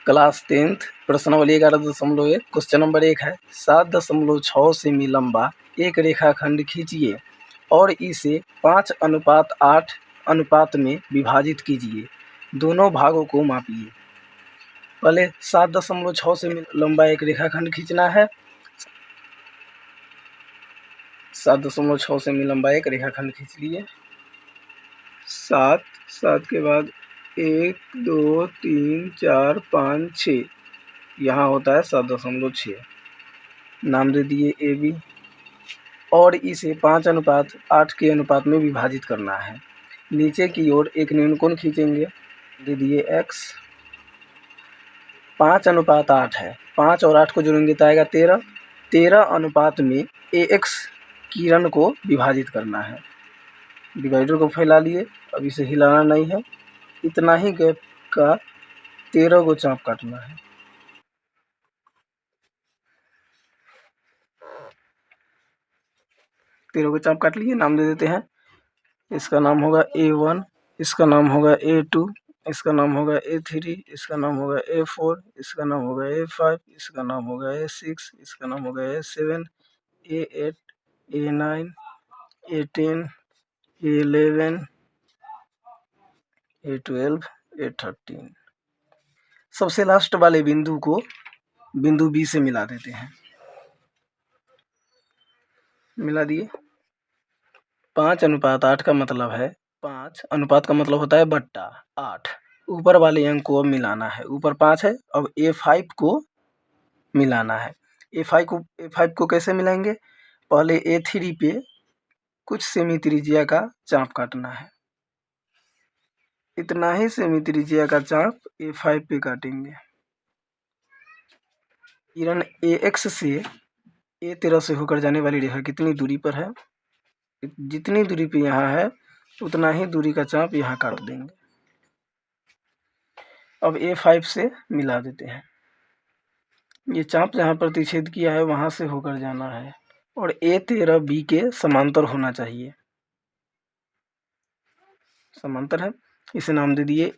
Class 10th प्रश्नावली 11.1 question number 1 है 7.6 semi लंबा एक रेखाखंड खींचिए और इसे 5:8 अनुपात में विभाजित कीजिए। दोनों भागों को मापिए। पहले 7.6 सेमी लंबा एक रेखाखंड खींचना है। 7.6 सेमी लंबा एक रेखाखंड खींच लिए। 7 के बाद 1 2 3 4 5 6 यहाँ होता है 7.6। नाम दे दिए ए बी और इसे 5:8 के अनुपात में विभाजित करना है। नीचे की ओर एक न्यूनकोण खींचेंगे, दे दिए x। 5:8 है, 5 और 8 को जोड़ेंगे तो आएगा 13। 13 अनुपात में ax किरण को विभाजित करना है। डिवाइडर को फैला लिए, अब इसे हिलाना नहीं है। इतना ही गैप का 13 को चाप काटना है। तेरह को चाप काट लिए। नाम दे देते हैं। इसका नाम होगा A1, इसका नाम होगा A2, इसका नाम होगा A3, इसका नाम होगा A4, इसका नाम होगा A5, इसका नाम होगा A6, इसका नाम होगा A7, A8, A9, A10, A11, A12, A13। सबसे लास्ट वाले बिंदु को बिंदु B से मिला देते हैं। मिला दिए। 5:8 का मतलब है 5 अनुपात का मतलब होता है बट्टा 8। ऊपर वाले अंक को अब मिलाना है। ऊपर 5 है, अब A5 को मिलाना है। A5 को कैसे मिलाएंगे? पहले A3 पे कुछ सेमी त्रिज्या का चाप काटना है। इतना ही सेमी त्रिज्या का चाप A5 पे काटेंगे। किरण AX से A13 से होकर जाने वाली रेखा कितनी दूरी पर है? जितनी दूरी पे यहाँ है उतना ही दूरी का चाप यहाँ काट देंगे। अब A5 से मिला देते हैं। ये चाप जहाँ प्रतिच्छेद किया है वहाँ से होकर जाना है और A13 B के समांतर होना चाहिए। समांतर है, इसे नाम दे दिए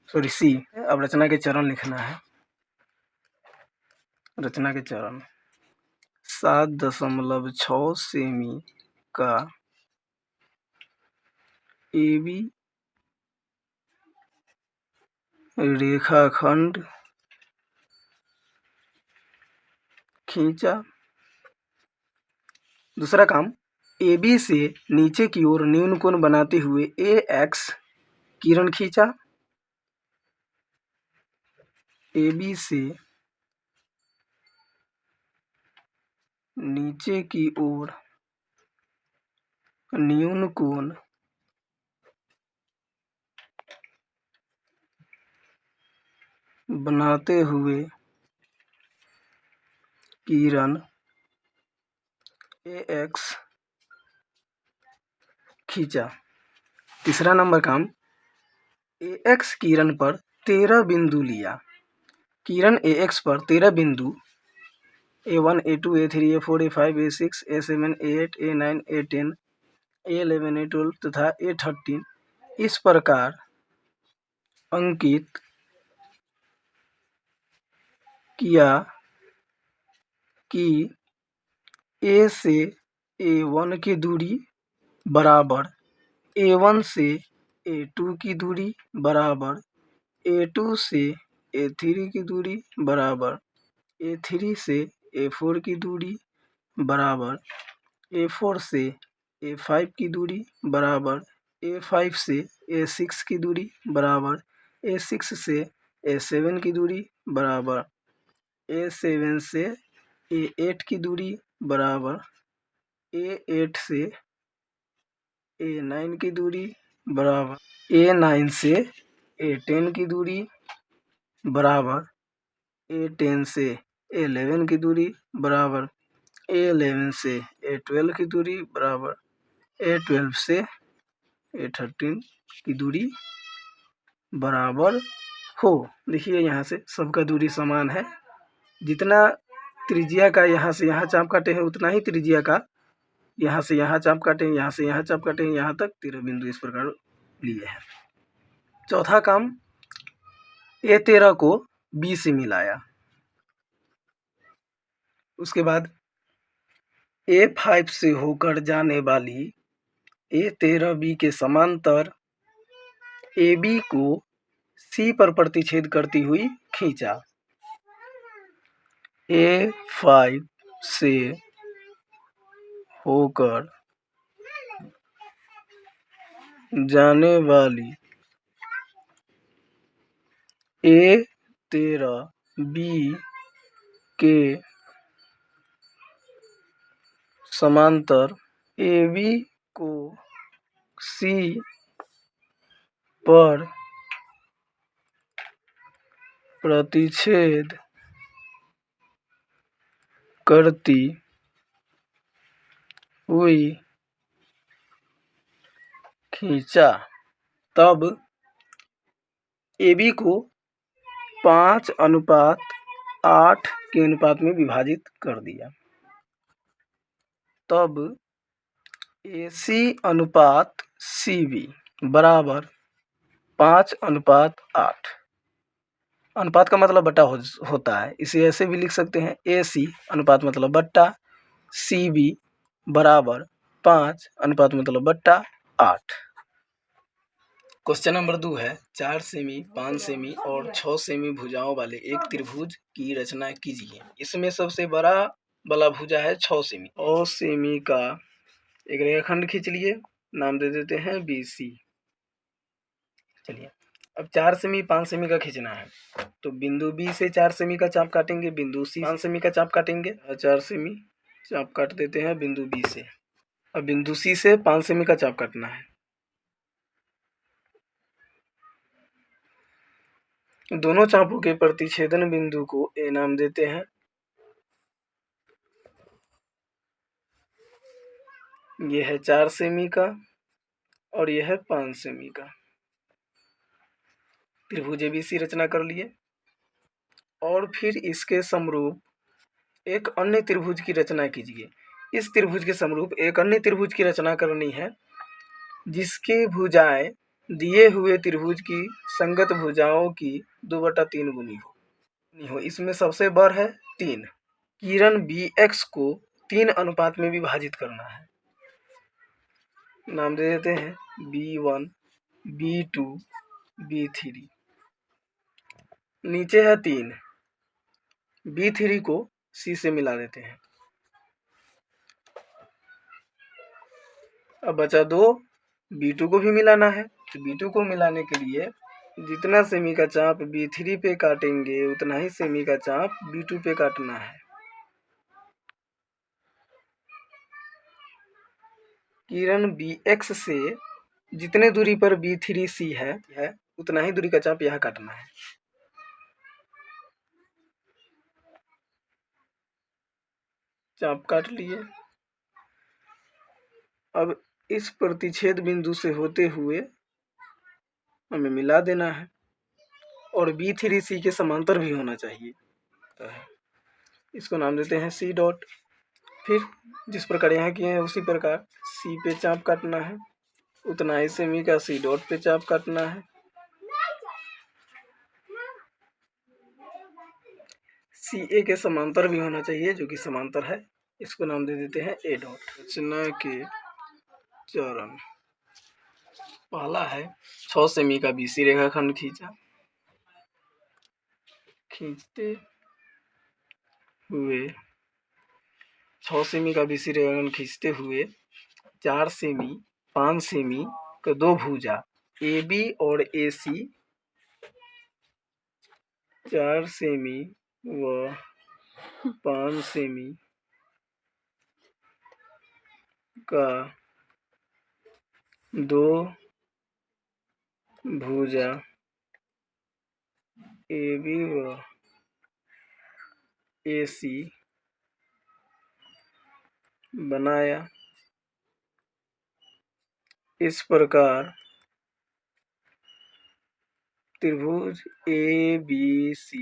C। अब रचना के चरण लिखना है। रचना के चरण 7.6 सेमी का AB रेखाखंड खींचा। दूसरा काम, AB से नीचे की ओर न्यून कोण बनाते हुए AX किरण खींचा। AB से नीचे की ओर न्यून कोण बनाते हुए किरण AX खींचा। तीसरा नंबर काम, AX किरण पर 13 बिंदु लिया। किरण AX पर 13 बिंदु A1, A2, A3, A4, A5, A6, A7, A8, A9, A10, A11, A12 तथा A13 इस प्रकार अंकित किया कि A से A1 की दूरी बराबर A1 से A2 की दूरी बराबर A2 से A3 की दूरी बराबर A3 से A4 की दूरी बराबर A4 से A5 की दूरी बराबर A5 से A6 की दूरी बराबर A6 से A7 की दूरी बराबर A7 से A8 की दूरी बराबर A8 से A9 की दूरी बराबर A9 से A10 की दूरी बराबर A10 से A11 की दूरी बराबर A11 से A12 की दूरी बराबर A12 से A13 की दूरी बराबर हो। देखिए यहाँ से सबका दूरी समान है। जितना त्रिज्या का यहाँ से यहाँ चाप काटे हैं उतना ही त्रिज्या का यहाँ से यहाँ चाप काटे हैं, यहाँ से यहाँ चाप काटे हैं, यहाँ तक 13 बिंदु इस प्रकार लिए हैं। चौथा काम, A13 को बी से मिलाया। उसके बाद A5 से होकर जाने वाली A13B के समांतर AB को C पर प्रतिच्छेद करती हुई खींचा। A5 से होकर जाने वाली A13B के समांतर AB को C पर प्रतिच्छेद करती हुई खींचा। तब AB को 5:8 के अनुपात में विभाजित कर दिया। तब AC अनुपात CB बराबर 5:8। अनुपात का मतलब बटा होता है, इसे ऐसे भी लिख सकते हैं AC अनुपात मतलब बट्टा, CB बराबर 5 अनुपात मतलब बट्टा 8। क्वेश्चन नंबर 2 है 4 सेमी, 5 सेमी और 6 सेमी भुजाओं वाले एक त्रिभुज की रचना कीजिए। इसमें सबसे बड़ा वाला भुजा है 6 सेमी। 6 सेमी का एक रेखाखंड खींच लिए, नाम दे देते हैं BC। चलिए अब 4 सेमी 5 सेमी का खींचना है, तो बिंदु B से 4 सेमी का चाप काटेंगे, बिंदु C 5 सेमी का चाप काटेंगे। 4 सेमी चाप काट देते हैं बिंदु B से। अब बिंदु C से 5 सेमी का चाप काटना है। दोनों चापों के प्रतिच्छेदन बिंदु को A नाम देते हैं। यह है 4 सेमी का और यह है 5 सेमी का। त्रिभुज ABC रचना कर लिए और फिर इसके समरूप एक अन्य त्रिभुज की रचना कीजिए। इस त्रिभुज के समरूप एक अन्य त्रिभुज की रचना करनी है जिसके भुजाएं दिए हुए त्रिभुज की संगत भुजाओं की 2/3 गुनी हो। इसमें सबसे बड़ है 3। किरण BX को 3 अनुपात में विभाजित करना है। नाम दे देते हैं B1, B2, B3। नीचे है 3, B3 को C से मिला देते हैं। अब बचा 2, B2 को भी मिलाना है। तो B2 को मिलाने के लिए जितना सेमी का चाप B3 पे काटेंगे उतना ही सेमी का चाप B2 पे काटना है। किरण BX से जितने दूरी पर B3C है उतना ही दूरी का चाप यहाँ काटना है। चाप काट लिए। अब इस प्रतिच्छेद बिंदु से होते हुए हमें मिला देना है और B3C के समांतर भी होना चाहिए। इसको नाम देते हैं C डॉट। फिर जिस प्रकार यहाँ किए हैं उसी प्रकार C पे चाप काटना है, उतना ही सेमी का C डॉट पे चाप काटना है। CA के समांतर भी होना चाहिए जो कि समांतर है, इसको नाम दे देते हैं A डॉट। रचना के चरण पहला है 6 सेमी का BC रेखाखंड खींचते हुए 6 सेमी का BC रेखाखंड खींचते हुए 4 सेमी 5 सेमी का 2 भुजा AB और AC 4 सेमी व 5 सेमी का 2 भुजा AB व AC बनाया। इस प्रकार त्रिभुज ABC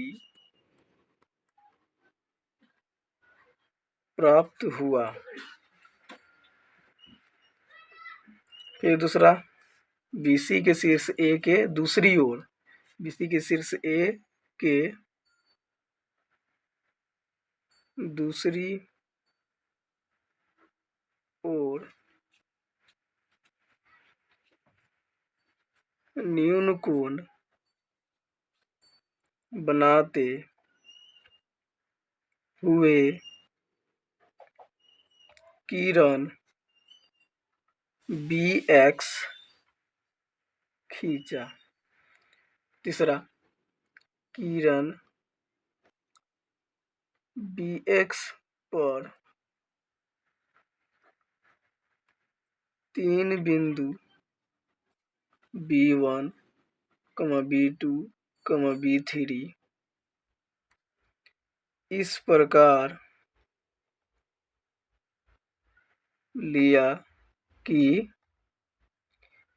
प्राप्त हुआ। फिर दूसरा BC के शीर्ष A के दूसरी ओर, BC के शीर्ष A के दूसरी ओर न्यून कोण बनाते हुए किरण BX खींचा। तीसरा, किरण BX पर 3 बिंदु B1, B2, B3 इस प्रकार लिया कि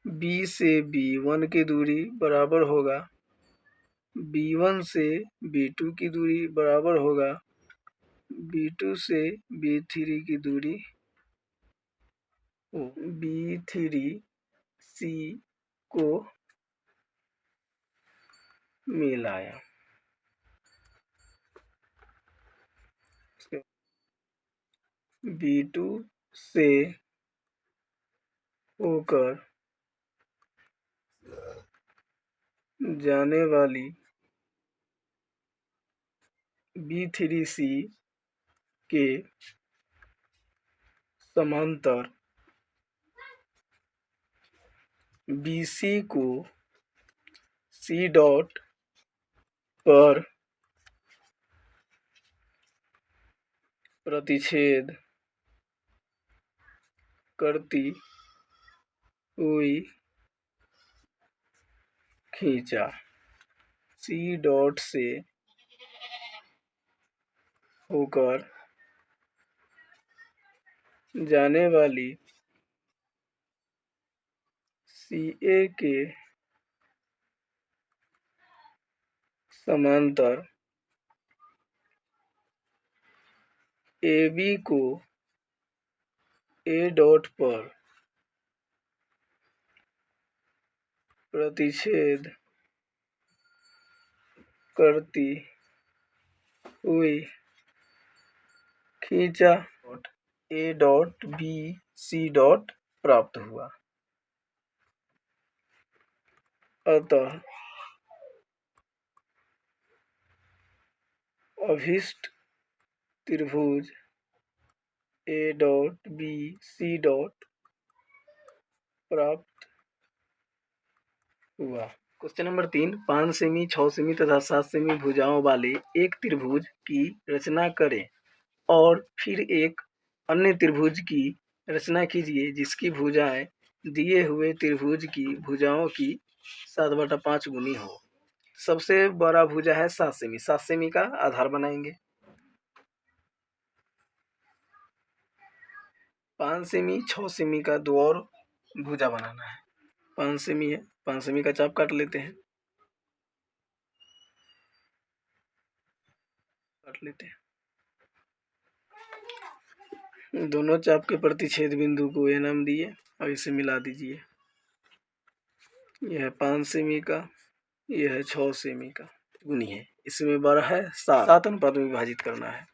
B से B1 की दूरी बराबर होगा, B1 से B2 की दूरी बराबर होगा, B2 से B3 की दूरी B3C को मिलाया। B2 से होकर जाने वाली B3C के समांतर BC को C डॉट पर प्रतिच्छेद करती हुई खींचा। C डॉट से होकर जाने वाली CA के समांतर AB को A डॉट पर प्रतिच्छेद करती हुई खींचा। A dot B C dot प्राप्त हुआ। अतः अभिष्ट त्रिभुज A dot B C dot प्राप्त हुआ। क्वेश्चन नंबर 3, 5 सेमी, 6 सेमी तथा 7 सेमी भुजाओं वाले एक त्रिभुज की रचना करें और फिर एक अन्य त्रिभुज की रचना कीजिए जिसकी भुजाएं दिए हुए त्रिभुज की भुजाओं की 7/5 गुनी हो। सबसे बड़ा भुजा है 7 सेमी। 7 सेमी का आधार बनाएंगे। 5 सेमी, 6 सेमी का दो और भुजा बनाना है। 5 सेमी है, 5 सेमी का चाप काट लेते हैं। दोनों चाप के प्रतिच्छेद बिंदु को A नाम दिए और इसे मिला दीजिए। यह है 5 सेमी का, यह है 6 सेमी का गुनी है। इसमें बड़ा है 7 अनुपात में विभाजित करना है।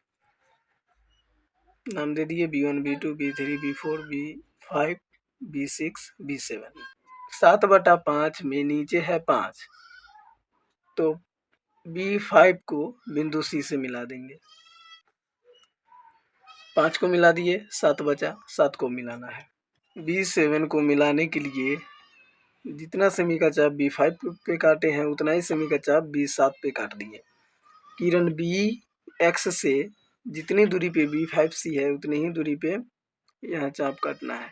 नाम दे दिए B1, B2, B3, B4, B5, B6, B7। 7/5 में नीचे है 5, तो B5 को बिंदु C से मिला देंगे। 5 को मिला दिए, 7 बचा, 7 को मिलाना है। B7 को मिलाने के लिए जितना सेमी का चाप B5 पे काटे हैं उतना ही सेमी का चाप B7 पे काट दिए। किरण BX से जितनी दूरी पे B5C है उतनी ही दूरी पे यहाँ चाप काटना है।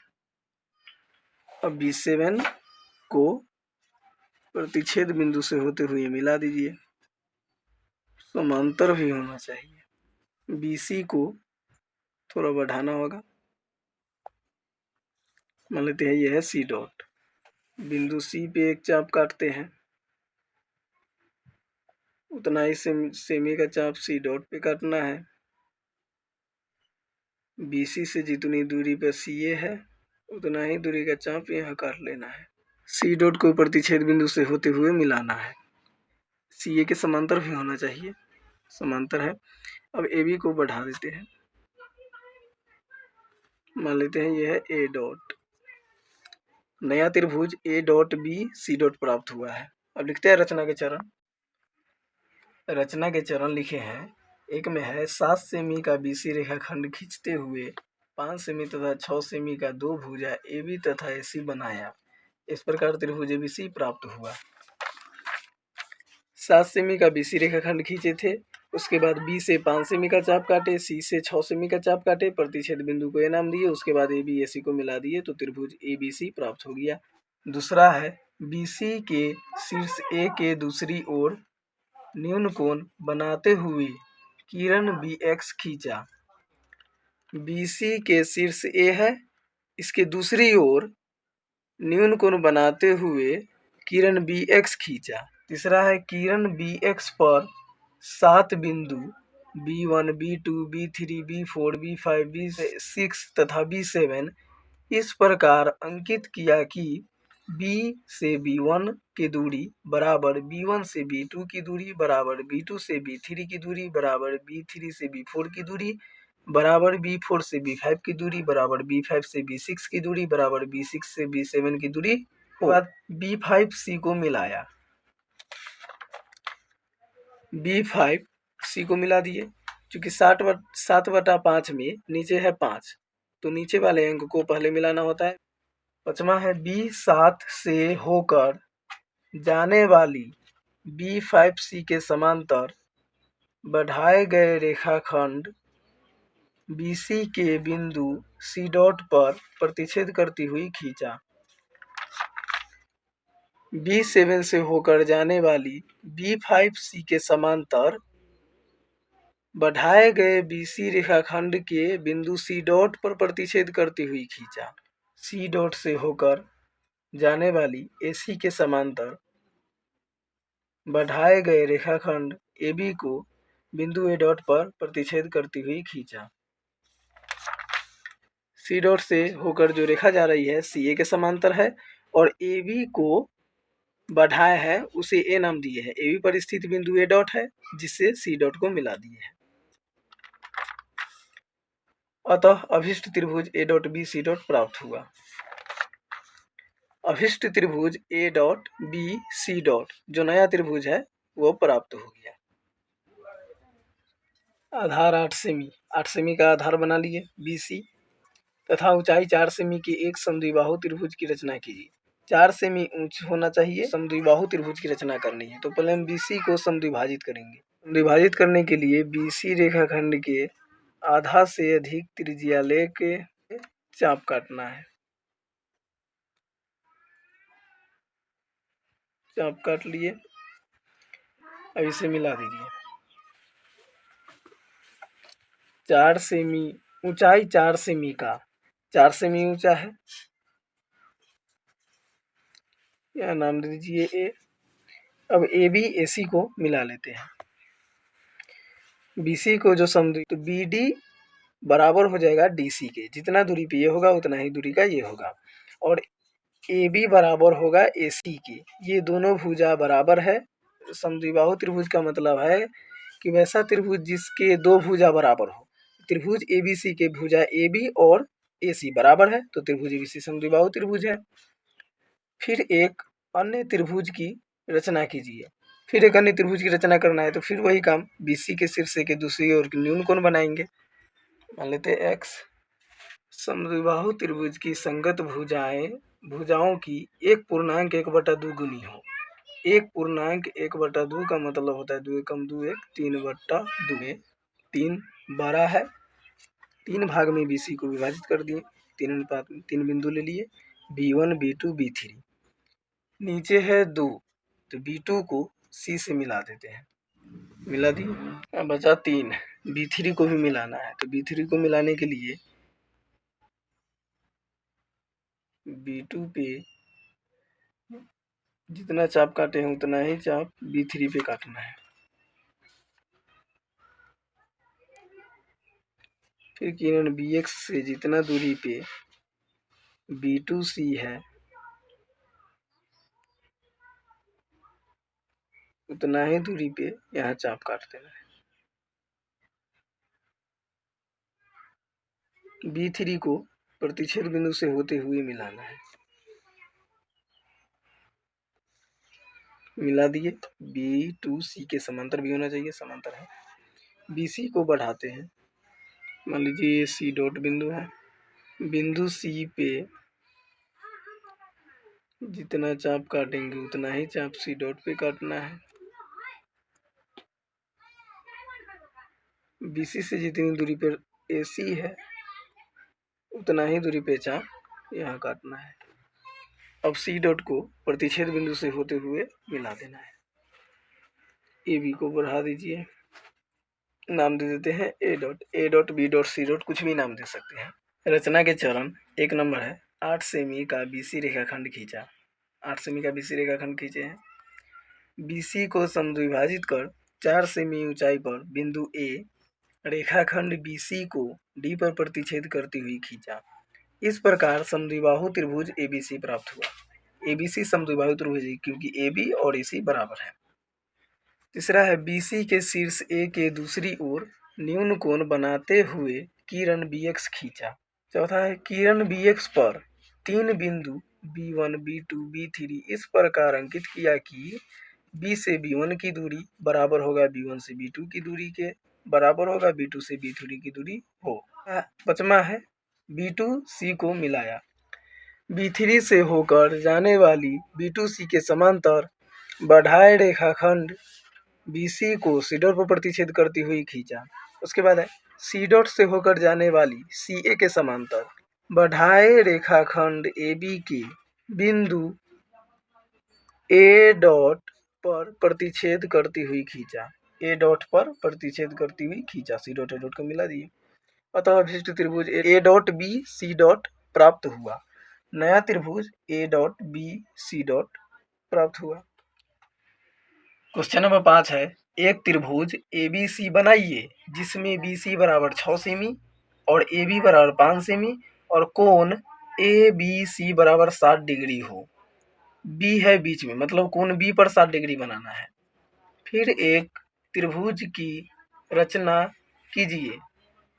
अब B7 को प्रतिच्छेद बिंदु से होते हुए मिला दीजिए। समांतर भी होना चाहिए। BC को थोड़ा बढ़ाना होगा। मान लेते हैं यह है C डॉट। बिंदु C पे एक चाप काटते हैं, उतना ही सेमी का चाप C डॉट पे काटना है। BC से जितनी दूरी पर CA है उतना ही दूरी का चाप यहाँ काट लेना है। C डॉट को प्रतिच्छेद बिंदु से होते हुए मिलाना है। CA के समांतर भी होना चाहिए। समांतर है। अब ए बी को बढ़ा देते हैं, मान लेते हैं ये है ए डॉट, नया त्रिभुज A dot B C dot प्राप्त हुआ है। अब लिखते हैं रचना के चरण। रचना के चरण लिखे हैं, एक में है 7 सेमी का बीसी रेखाखंड खींचते हुए 5 सेमी तथा 6 सेमी का दो भुजा ए बी तथा ए सी बनाया, इस प्रकार त्रिभुज एबीसी प्राप्त हुआ। 7 सेमी का बीसी रेखाखंड खींचे थे, उसके बाद बी से 5 सेमी का चाप काटे, सी से 6 सेमी का चाप काटे, प्रतिच्छेद बिंदु को ए नाम दिए, उसके बाद ए बी ए सी को मिला दिए तो त्रिभुज ए बी सी प्राप्त हो गया। दूसरा है बीसी के शीर्ष ए के दूसरी ओर न्यून कोण बनाते हुए किरण बी एक्स खींचा। बीसी के शीर्ष ए है, इसके दूसरी ओर न्यून कोण बनाते हुए किरण बी एक्स खींचा। तीसरा है किरण बी एक्स पर 7 बिंदु B1, B2, B3, B4, B5, B6 तथा B7 इस प्रकार अंकित किया कि B से B1 की दूरी बराबर B1 से B2 की दूरी बराबर B2 से B3 की दूरी बराबर B3 से B4 की दूरी बराबर B4 से B5 की दूरी बराबर B5 से B6 की दूरी बराबर B6 से B7 की दूरी। बाद B5C को मिलाया, B5C को मिला दिए, क्योंकि 7/5 में नीचे है 5 तो नीचे वाले अंक को पहले मिलाना होता है। पांचवा है B7 से होकर जाने वाली B5C के समांतर बढ़ाए गए रेखाखंड BC के बिंदु C डॉट पर प्रतिच्छेद करती हुई खींचा। B7 से होकर जाने वाली B5C के समांतर बढ़ाए गए BC रेखाखंड के बिंदु C डॉट पर प्रतिच्छेद करती हुई खींचा। C डॉट से होकर जाने वाली AC के समांतर बढ़ाए गए रेखाखंड AB को बिंदु A डॉट पर प्रतिच्छेद करती हुई खींचा। C डॉट से होकर जो रेखा जा रही है CA के समांतर है और AB को बढ़ाया है, उसे A नाम दिए है। AB पर स्थित बिंदु A डॉट है, जिससे C डॉट को मिला दिए है। अतः अभिष्ट त्रिभुज A dot B C dot प्राप्त हुआ। अभिष्ट त्रिभुज A dot B C dot जो नया त्रिभुज है वो प्राप्त हो गया। आधार 8 सेमी, 8 सेमी का आधार बना लिए BC तथा ऊंचाई 4 सेमी के एक समद्विबाहु त्रिभुज की रचना कीजिए। 4 सेमी ऊंच होना चाहिए, समद्विबाहु त्रिभुज की रचना करनी है तो पहले हम BC को समद्विभाजित करेंगे। समद्विभाजित करने के लिए BC रेखाखंड के आधा से अधिक त्रिज्या लेके चाप काटना है। चाप काट लिए, अब इसे मिला दीजिए। 4 सेमी ऊंचाई, 4 सेमी का 4 सेमी ऊंचा है, यह नाम दे दीजिए A। अब AB AC को मिला लेते हैं। BC को जो समद्वि तो BD बराबर हो जाएगा DC के, जितना दूरी पे ये होगा उतना ही दूरी का ये होगा, और AB बराबर होगा AC के। ये दोनों भुजा बराबर है। समद्विबाहु त्रिभुज का मतलब है कि वैसा त्रिभुज जिसके दो भुजा बराबर हो। त्रिभुज ABC के भुजा AB और AC बराबर है तो त्रिभुज ABC समद्विबाहु त्रिभुज है। फिर एक अन्य त्रिभुज की रचना कीजिए। फिर एक अन्य त्रिभुज की रचना करना है तो फिर वही काम, BC के शीर्ष के दूसरी ओर न्यून कोण बनाएंगे। मान लेते हैं X। समद्विबाहु त्रिभुज की संगत भुजाओं की 1.1/2 गुनी हो। 1.1/2 का मतलब होता है 2 एकम 2 1 3/2 में 3 12 है। 3 भाग में BC को विभाजित कर दिए, 3 अनुपात में 3 बिंदु ले लिए, B1 B2 B3। नीचे है 2 तो B2 को C से मिला देते हैं, मिला दिए। अब बचा 3, B3 को भी मिलाना है तो B3 को मिलाने के लिए B2 पे जितना चाप काटे हैं उतना ही चाप B3 पे काटना है। फिर किरण BX से जितना दूरी पे B2C है उतना ही दूरी पे यहाँ चाप काट देना है। B3 को प्रतिच्छेद बिंदु से होते हुए मिलाना है। मिला दिए। B2C के समांतर भी होना चाहिए, समांतर है। BC को बढ़ाते हैं। मान लीजिए C डॉट बिंदु है। बिंदु C पे जितना चाप काटेंगे उतना ही चाप C डॉट पे काटना है। BC से जितनी दूरी पर AC है उतना ही दूरी पे चाप यहाँ काटना है। अब C डॉट को प्रतिच्छेद बिंदु से होते हुए मिला देना है। AB को बढ़ा दीजिए, नाम दे देते हैं A dot. A dot, B dot, C dot, कुछ भी नाम दे सकते हैं। रचना के चरण 1 नंबर है 8 सेमी का BC रेखाखंड खींचा। 8 सेमी का BC रेखाखंड खींचे हैं। BC को समद्विभाजित कर 4 सेमी ऊंचाई पर बिंदु A रेखाखंड BC को D पर प्रतिच्छेद करती हुई खींचा। इस प्रकार समद्विबाहु त्रिभुज ABC प्राप्त हुआ। ABC समद्विबाहु त्रिभुज है क्योंकि AB और AC बराबर है। तीसरा है BC के शीर्ष A के दूसरी ओर न्यून कोण बनाते हुए किरण BX खींचा। चौथा है किरण BX पर 3 बिंदु B1, B2, B3 इस प्रकार अंकित किया कि B से B1 की दूरी बराबर होगा B1 से B2 की दूरी के, बराबर होगा B2 से B3 की दूरी हो। पचमा है B2C को मिलाया। B3 से होकर जाने वाली B2C के समांतर बढ़ाए रेखाखंड BC को C डॉट पर प्रतिच्छेद करती हुई खींचा। उसके बाद है C डॉट से होकर जाने वाली CA के समांतर बढ़ाए रेखाखंड AB के बिंदु A डॉट पर प्रतिच्छेद करती हुई खींचा। A डॉट पर प्रतिच्छेद करती हुई खींचा। C डॉट A डॉट को मिला दिए। अतः विशिष्ट त्रिभुज A dot B C dot प्राप्त हुआ। नया त्रिभुज A dot B C dot प्राप्त हुआ। क्वेश्चन नंबर 5 है एक त्रिभुज ABC बनाइए जिसमें BC बराबर 6 सेमी और AB बराबर 5 सेमी और कोण ABC बराबर 60 डिग्री हो। B है बीच में, मतलब कोण B पर 60 डिग्री बनाना है। फिर एक त्रिभुज की रचना कीजिए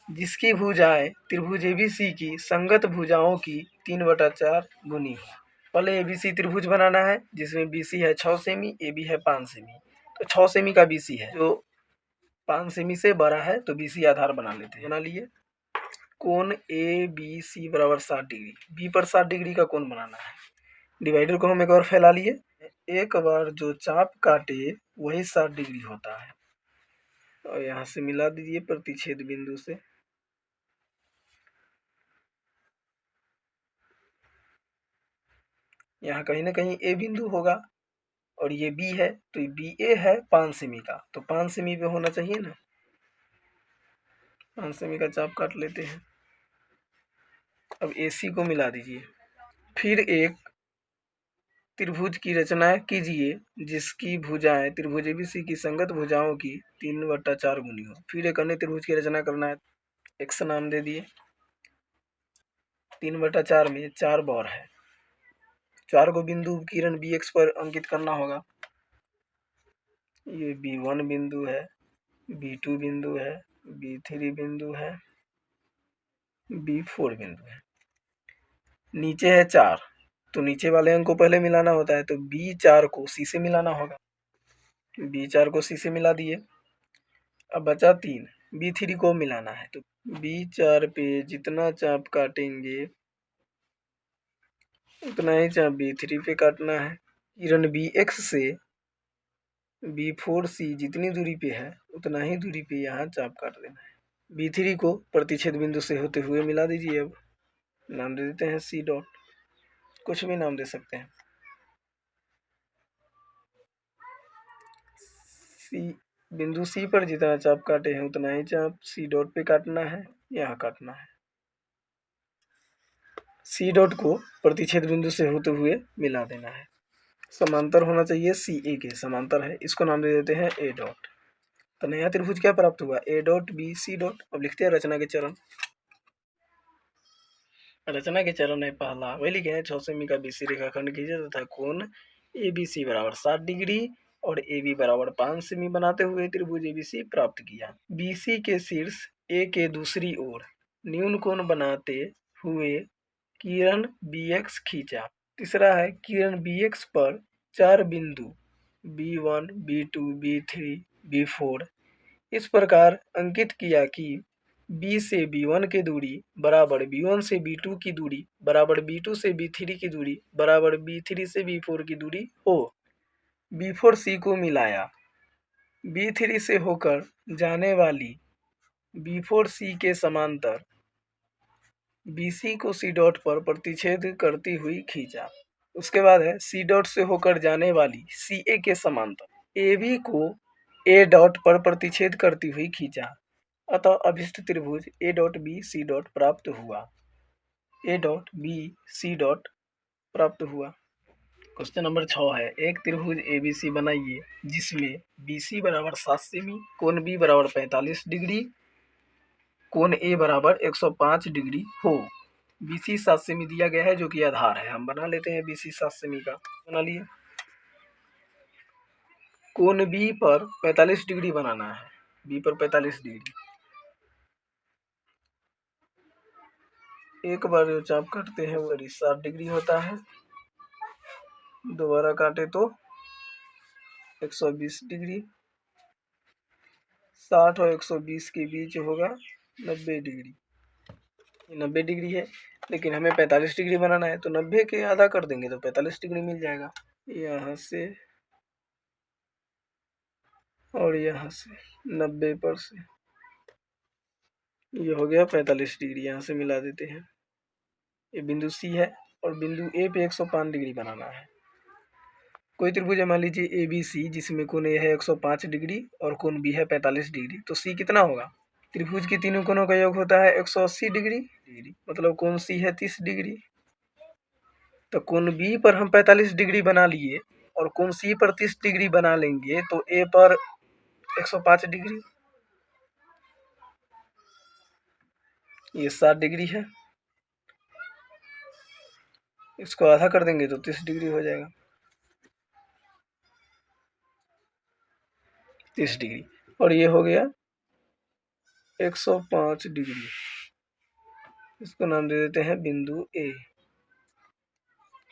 जिसकी भुजाएं त्रिभुज ABC की संगत भुजाओं की 3/4 गुनी हो। पहले ABC त्रिभुज बनाना है जिसमें BC है 6 सेमी, AB है 5 सेमी। तो 6 सेमी का BC है जो 5 सेमी से बड़ा है तो BC आधार बना लेते हैं। बना लिए। कोण ABC बराबर 60 डिग्री। B पर 60 डिग्री का कोण बनाना है। डिवाइडर को हम एक बार फैला लिए। एक बार जो चाप काटे वही 60 डिग्री होता है और यहाँ से मिला दीजिए प्रतिच्छेद बिंदु से। यहाँ कहीं ना कहीं A बिंदु होगा और ये B है तो BA है 5 सेमी का, तो 5 सेमी पे होना चाहिए ना। 5 सेमी का चाप काट लेते हैं। अब AC को मिला दीजिए। फिर एक त्रिभुज की रचना कीजिए जिसकी भुजाएं त्रिभुज ABC की संगत भुजाओं की 3/4 गुनी हो। फिर एक अन्य त्रिभुज की रचना करना है। X नाम दे दिए। 3/4 में 4 बार है। 4 को बिंदु किरण BX पर अंकित करना होगा। ये B1 बिंदु है, B2 बिंदु है, B3 बिंदु है, B4 बिंदु है। नीचे है 4 तो नीचे वाले अंक को पहले मिलाना होता है, तो B4 को C से मिलाना होगा। B4 को C से मिला दिए। अब बचा 3, B3 को मिलाना है, तो B4 पे जितना चाप काटेंगे उतना ही चाप B3 पे काटना है। किरण BX से B4C जितनी दूरी पे है उतना ही दूरी पे यहाँ चाप काट देना है। B3 को प्रतिच्छेद बिंदु से होते हुए मिला दीजिए। अब नाम दे देते हैं C डॉट, कुछ भी नाम दे सकते हैं। C बिंदु C पर जितना चाप काटे हैं उतना ही चाप C डॉट पे काटना है, यहाँ काटना है। C डॉट को प्रतिच्छेद बिंदु से होते हुए मिला देना है। समांतर होना चाहिए CA के, समांतर है, इसको नाम दे देते हैं A डॉट। तो नया त्रिभुज क्या प्राप्त हुआ? A dot B C dot. अब लिखते हैं रचना के चरण। रचना के चरण है पहला, वही लिखे हैं 6 सेमी का BC रेखाखंड खींचे तथा कोण ABC बराबर 60 डिग्री और AB बराबर 5 सेमी बनाते हुए त्रिभुज ABC प्राप्त किया। BC के शीर्ष A के दूसरी ओर न्यून कोण बनाते हुए किरण BX खींचा। तीसरा है किरण BX पर 4 बिंदु B1, B2, B3, B4 इस प्रकार अंकित किया कि B से B1 की दूरी बराबर B1 से B2 की दूरी बराबर B2 से B3 की दूरी बराबर B3 से B4 की दूरी हो। B4C को मिलाया। B3 से होकर जाने वाली B4C के समांतर BC को C डॉट पर प्रतिच्छेद करती हुई खींचा। उसके बाद है C डॉट से होकर जाने वाली CA के समांतर AB को A डॉट पर प्रतिच्छेद करती हुई खींचा। अतः अभिष्ट त्रिभुज A dot B C dot प्राप्त हुआ। A dot B C dot प्राप्त हुआ। क्वेश्चन नंबर 6 है, एक त्रिभुज ABC बनाइए जिसमें BC बराबर 7 सेमी, कोण B बराबर 45 डिग्री, कोण A बराबर 105 डिग्री हो। BC 7 सेमी दिया गया है जो कि आधार है। हम बना लेते हैं BC 7 सेमी का, बना लिए। कोण B पर 45 डिग्री बनाना है, B पर 45 डिग्री। एक बार जो चाप काटते हैं वो 60 डिग्री होता है, दोबारा काटे तो 120 डिग्री, 60 और 120 के बीच होगा 90 डिग्री। 90 डिग्री है, लेकिन हमें 45 डिग्री बनाना है तो 90 के आधा कर देंगे तो 45 डिग्री मिल जाएगा। यहाँ से और यहाँ से 90 पर से ये हो गया 45 डिग्री। यहाँ से मिला देते हैं। ये बिंदु C है और बिंदु A पे 105 डिग्री बनाना है। कोई त्रिभुज है मान लीजिए ABC जिसमें कोण A है 105 डिग्री और कोण B है 45 डिग्री, तो C कितना होगा? त्रिभुज के तीनों कोणों का योग होता है 180 डिग्री, मतलब कोण C है 30 डिग्री। तो कोण B पर हम 45 डिग्री बना लिए और कोण C पर 30 डिग्री बना लेंगे तो A पर 105 डिग्री, ये 60 डिग्री है। इसको आधा कर देंगे तो 30 डिग्री हो जाएगा, 30 डिग्री। और ये हो गया 105 डिग्री। इसको नाम दे देते हैं बिंदु A।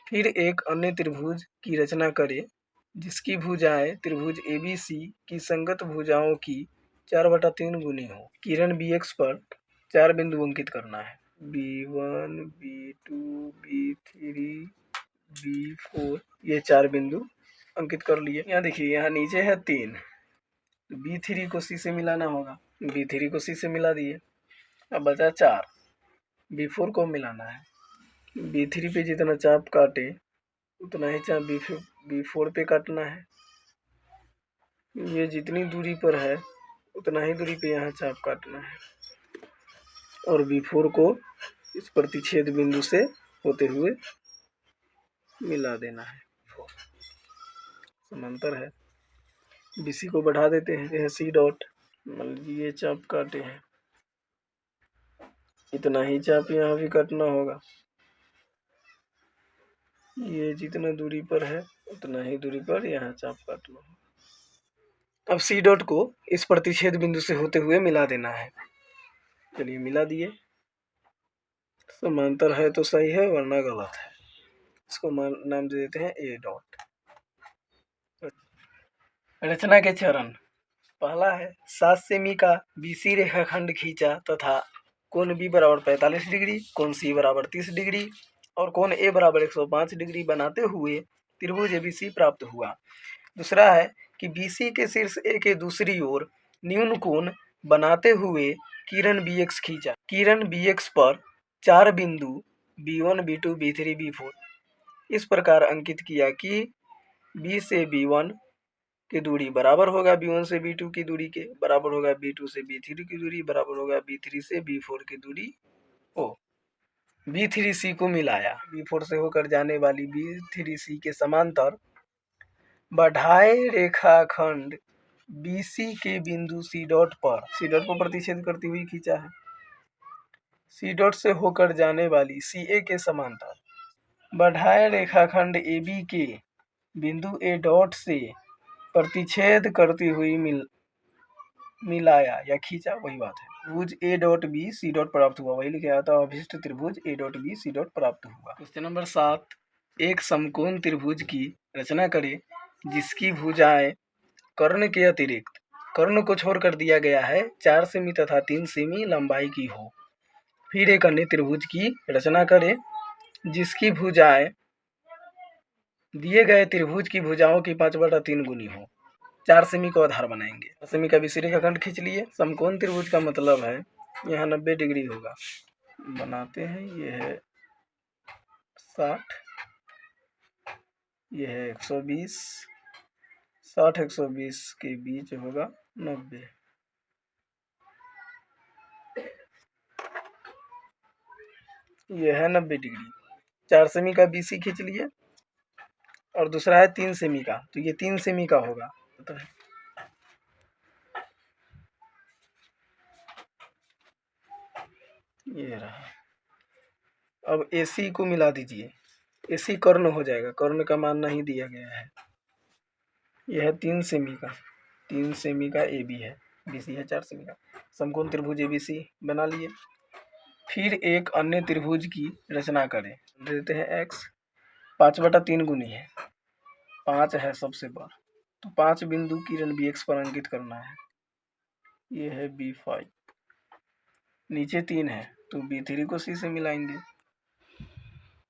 फिर एक अन्य त्रिभुज की रचना करें जिसकी भुजाएं त्रिभुज ABC की संगत भुजाओं की 4/3 गुनी हो। किरण BX पर 4 बिंदु अंकित करना है, B1, B2, B3, B4, ये 4 बिंदु अंकित कर लिए। यहाँ देखिए, यहाँ नीचे है 3, B3 को C से मिलाना होगा, B3 को C से मिला दिए। अब बचा 4, B4 को मिलाना है। B3 पे जितना चाप काटे उतना ही चाप B4 पे काटना है। ये जितनी दूरी पर है उतना ही दूरी पे यहाँ चाप काटना है और B4 को इस प्रतिच्छेद बिंदु से होते हुए मिला देना है। समांतर है। BC को बढ़ा देते हैं, यह C डॉट। मान लीजिए ये चाप काटे हैं, इतना ही चाप यहाँ भी काटना होगा। ये जितना दूरी पर है उतना ही दूरी पर यहाँ चाप काटना होगा। अब C डॉट को इस प्रतिच्छेद बिंदु से होते हुए मिला देना है। चलिए मिला दिए। समांतर है तो सही है वरना गलत है। इसको नाम दे देते हैं A डॉट। रचना के चरण, पहला है 7 सेमी का BC रेखाखंड खींचा तथा कोण B बराबर 45 डिग्री, कोण C बराबर 30 डिग्री और कोण A बराबर 105 डिग्री बनाते हुए त्रिभुज ABC प्राप्त हुआ। दूसरा है कि BC के शीर्ष A के दूसरी ओर न्यून कोण बनाते हुए किरण BX खींचा। किरण BX पर 4 बिंदु B1, B2, B3, B4 इस प्रकार अंकित किया कि B से B1 की दूरी बराबर होगा B1 से B2 की दूरी के, बराबर होगा B2 से B3 की दूरी, बराबर होगा B3 से B4 की दूरी हो। B3C को मिलाया। B4 से होकर जाने वाली B3C के समांतर बढ़ाए रेखाखंड BC के बिंदु C डॉट पर प्रतिच्छेद करती हुई खींचा है। C डॉट से होकर जाने वाली CA के समांतर बढ़ाए रेखाखंड AB के बिंदु A डॉट से प्रतिच्छेद करती हुई मिलाया या खींचा, वही बात है, त्रिभुज A dot B C dot प्राप्त हुआ, वही लिखा था अभिष्ट त्रिभुज A dot B C dot प्राप्त हुआ। क्वेश्चन नंबर 7, एक समकोण त्रिभुज की रचना करें जिसकी भुजाएं कर्ण के अतिरिक्त कर्ण को छोड़कर दिया गया है 4 सेमी तथा 3 सेमी लंबाई की हो। फिर एक अन्य त्रिभुज की रचना करें जिसकी भुजाएं दिए गए त्रिभुज की भुजाओं की 5/3 गुनी हो। 4 सेमी को आधार बनाएंगे। 4 सेमी का BC रेखाखंड खींच लिए। समकोण त्रिभुज का मतलब है यहाँ 90 डिग्री होगा, बनाते हैं। ये है 60, ये है 120, 60 120 के बीच होगा 90। ये है 90 डिग्री। 4 सेमी का BC खींच लिए और दूसरा है 3 सेमी का, तो ये 3 सेमी का होगा। तो ये रहा। अब AC को मिला दीजिए, AC कर्ण हो जाएगा, कर्ण का मान नहीं दिया गया है। यह है 3 सेमी का, 3 सेमी का AB है, BC है 4 सेमी का। समकोण त्रिभुज ABC बना लिए। फिर एक अन्य त्रिभुज की रचना करें। देते हैं x, 5/3 गुनी है, 5 है सबसे बड़ा, तो 5 बिंदु किरण BX पर अंकित करना है। ये है B5, नीचे 3 है तो B3 को C से मिलाएंगे।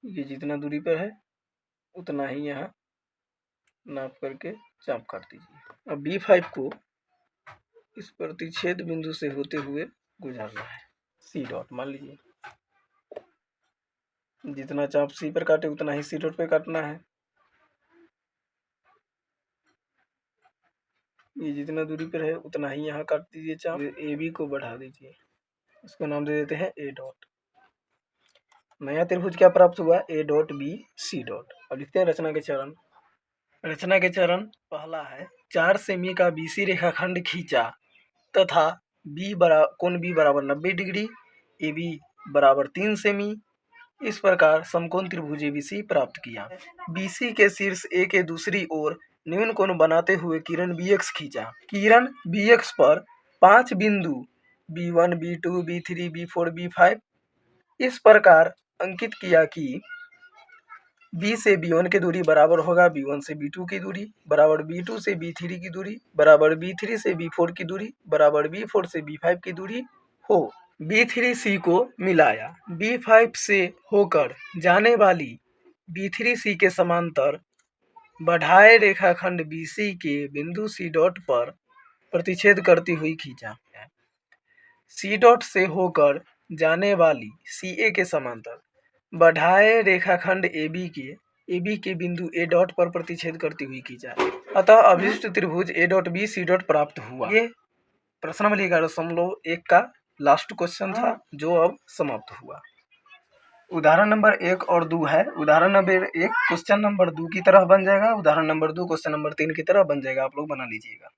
ये जितना दूरी पर है उतना ही यहाँ नाप करके चाप काट दीजिए। अब B5 को इस प्रतिच्छेद बिंदु से होते हुए गुजारना है, C डॉट मान लीजिए। जितना चाप C पर काटे उतना ही C डॉट पे काटना है। ये जितना दूरी पर है उतना ही यहाँ काट दीजिए चाप। AB को बढ़ा दीजिए, इसको नाम दे देते हैं A डॉट। नया त्रिभुज क्या प्राप्त हुआ? A dot B C dot. अब लिखते हैं रचना के चरण। रचना के चरण पहला है 4 सेमी का BC रेखाखंड खींचा तथा कोण B बराबर 90 डिग्री, AB बराबर 3 सेमी। इस प्रकार समकोण त्रिभुज ABC प्राप्त किया। BC के शीर्ष A के दूसरी ओर न्यून कोण बनाते हुए किरण BX खींचा। किरण BX पर 5 बिंदु B1 B2 B3 B4 B5 इस प्रकार अंकित किया कि B से B1 की दूरी बराबर होगा B1 से B2 की दूरी, बराबर B2 से B3 की दूरी, बराबर B3 से B4 की दूरी, बराबर B4 से B5 की दूरी हो। B3C को मिलाया। B5 से होकर जाने वाली B3C के समांतर बढ़ाए रेखाखंड BC के बिंदु C डॉट पर प्रतिच्छेद करती हुई खींचा। C डॉट से होकर जाने वाली CA के समांतर बढ़ाए रेखाखंड AB के बिंदु A डॉट पर प्रतिच्छेद करती हुई खींचा। अतः अभिष्ट त्रिभुज A dot B C dot प्राप्त हुआ। ये प्रश्न नंबर 11.1 का लास्ट क्वेश्चन था जो अब समाप्त हुआ। उदाहरण नंबर 1 और 2 है। उदाहरण नंबर 1 क्वेश्चन नंबर 2 की तरह बन जाएगा, उदाहरण नंबर 2 क्वेश्चन नंबर 3 की तरह बन जाएगा। आप लोग बना लीजिएगा।